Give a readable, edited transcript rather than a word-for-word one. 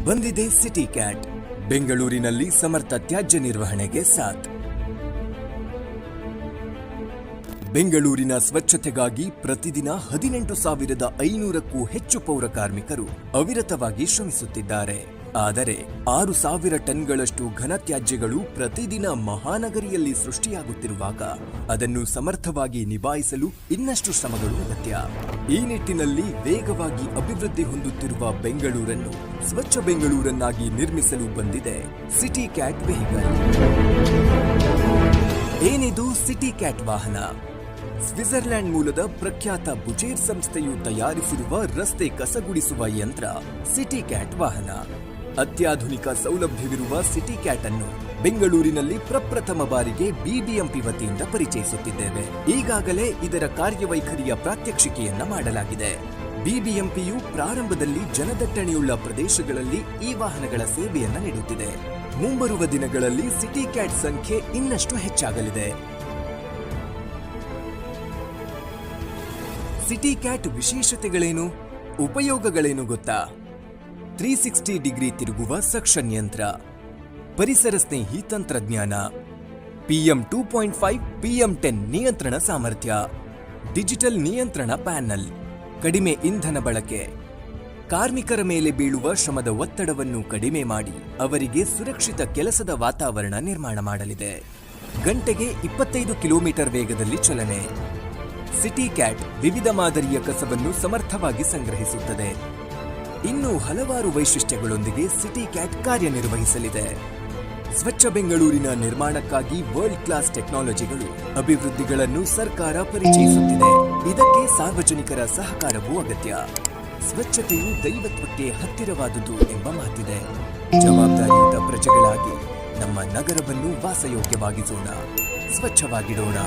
ಬಂದಿದೆ city cat, ಬೆಂಗಳೂರಿನಲ್ಲಿ ಸಮರ್ಥ ತ್ಯಾಜ್ಯ ನಿರ್ವಹಣೆಗೆ ಸಾಥ್. ಬೆಂಗಳೂರಿನ ಸ್ವಚ್ಛತೆಗಾಗಿ ಪ್ರತಿದಿನ 18,500ಕ್ಕೂ ಹೆಚ್ಚು ಪೌರ ಕಾರ್ಮಿಕರು ಅವಿರತವಾಗಿ ಶ್ರಮಿಸುತ್ತಿದ್ದಾರೆ. ಆದರೆ 6,000 ಟನ್ಗಳಷ್ಟು ಘನತ್ಯಾಜ್ಯಗಳು ಪ್ರತಿದಿನ ಮಹಾನಗರಿಯಲ್ಲಿ ಸೃಷ್ಟಿಯಾಗುತ್ತಿರುವಾಗ ಅದನ್ನು ಸಮರ್ಥವಾಗಿ ನಿಭಾಯಿಸಲು ಇನ್ನಷ್ಟು ಶ್ರಮಗಳು ಅಗತ್ಯ. ಈ ನಿಟ್ಟಿನಲ್ಲಿ ವೇಗವಾಗಿ ಅಭಿವೃದ್ಧಿ ಹೊಂದುತ್ತಿರುವ ಬೆಂಗಳೂರನ್ನು ಸ್ವಚ್ಛ ಬೆಂಗಳೂರನ್ನಾಗಿ ನಿರ್ಮಿಸಲು ಬಂದಿದೆ ಸಿಟಿ ಕ್ಯಾಟ್ ವೆಹಿಕಲ್. ಏನಿದು ಸಿಟಿ ಕ್ಯಾಟ್ ವಾಹನ? ಸ್ವಿಟ್ಜರ್ಲ್ಯಾಂಡ್ ಮೂಲದ ಪ್ರಖ್ಯಾತ ಬುಜೇರ್ ಸಂಸ್ಥೆಯು ತಯಾರಿಸಿರುವ ರಸ್ತೆ ಕಸಗುಡಿಸುವ ಯಂತ್ರ ಸಿಟಿ ಕ್ಯಾಟ್ ವಾಹನ. ಅತ್ಯಾಧುನಿಕ ಸೌಲಭ್ಯವಿರುವ ಸಿಟಿ ಕ್ಯಾಟ್ ಅನ್ನು ಬೆಂಗಳೂರಿನಲ್ಲಿ ಪ್ರಪ್ರಥಮ ಬಾರಿಗೆ ಬಿಬಿಎಂಪಿ ವತಿಯಿಂದ ಪರಿಚಯಿಸುತ್ತಿದ್ದೇವೆ. ಈಗಾಗಲೇ ಇದರ ಕಾರ್ಯವೈಖರಿಯ ಪ್ರಾತ್ಯಕ್ಷಿಕೆಯನ್ನ ಮಾಡಲಾಗಿದೆ. ಬಿಬಿಎಂಪಿಯು ಪ್ರಾರಂಭದಲ್ಲಿ ಜನದಟ್ಟಣೆಯುಳ್ಳ ಪ್ರದೇಶಗಳಲ್ಲಿ ಈ ವಾಹನಗಳ ಸೇವೆಯನ್ನ ನೀಡುತ್ತಿದೆ. ಮುಂಬರುವ ದಿನಗಳಲ್ಲಿ ಸಿಟಿ ಕ್ಯಾಟ್ ಸಂಖ್ಯೆ ಇನ್ನಷ್ಟು ಹೆಚ್ಚಾಗಲಿದೆ. ಸಿಟಿ ಕ್ಯಾಟ್ ವಿಶೇಷತೆಗಳೇನು, ಉಪಯೋಗಗಳೇನು ಗೊತ್ತಾ? 360 ಡಿಗ್ರಿ ತಿರುಗುವ ಸಕ್ಷನ್ ಯಂತ್ರ, ಪರಿಸರ ಸ್ನೇಹಿ ತಂತ್ರಜ್ಞಾನ, PM 2.5 PM 10 ನಿಯಂತ್ರಣ ಸಾಮರ್ಥ್ಯ, ಡಿಜಿಟಲ್ ನಿಯಂತ್ರಣ ಪ್ಯಾನಲ್, ಕಡಿಮೆ ಇಂಧನ ಬಳಕೆ, ಕಾರ್ಮಿಕರ ಮೇಲೆ ಬೀಳುವ ಶ್ರಮದ ಒತ್ತಡವನ್ನು ಕಡಿಮೆ ಮಾಡಿ ಅವರಿಗೆ ಸುರಕ್ಷಿತ ಕೆಲಸದ ವಾತಾವರಣ ನಿರ್ಮಾಣ ಮಾಡಲಿದೆ. ಗಂಟೆಗೆ 25 ಕಿಲೋಮೀಟರ್ ವೇಗದಲ್ಲಿ ಚಲನೆ. ಸಿಟಿ ಕ್ಯಾಟ್ ವಿವಿಧ ಮಾದರಿಯ ಕಸವನ್ನು ಸಮರ್ಥವಾಗಿ ಸಂಗ್ರಹಿಸುತ್ತದೆ. ಇನ್ನೂ ಹಲವಾರು ವೈಶಿಷ್ಟ್ಯಗಳೊಂದಿಗೆ ಸಿಟಿ ಕ್ಯಾಟ್ ಕಾರ್ಯನಿರ್ವಹಿಸಲಿದೆ. ಸ್ವಚ್ಛ ಬೆಂಗಳೂರಿನ ನಿರ್ಮಾಣಕ್ಕಾಗಿ ವರ್ಲ್ಡ್ ಕ್ಲಾಸ್ ಟೆಕ್ನಾಲಜಿಗಳು, ಅಭಿವೃದ್ಧಿಗಳನ್ನು ಸರ್ಕಾರ ಪರಿಚಯಿಸುತ್ತಿದೆ. ಇದಕ್ಕೆ ಸಾರ್ವಜನಿಕರ ಸಹಕಾರವೂ ಅಗತ್ಯ. ಸ್ವಚ್ಛತೆಯು ದೈವತ್ವಕ್ಕೆ ಹತ್ತಿರವಾದುದು ಎಂಬ ಮಾತಿದೆ. ಜವಾಬ್ದಾರಿಯುತ ಪ್ರಜೆಗಳಾಗಿ ನಮ್ಮ ನಗರವನ್ನು ವಾಸಯೋಗ್ಯವಾಗಿಸೋಣ, ಸ್ವಚ್ಛವಾಗಿಡೋಣ.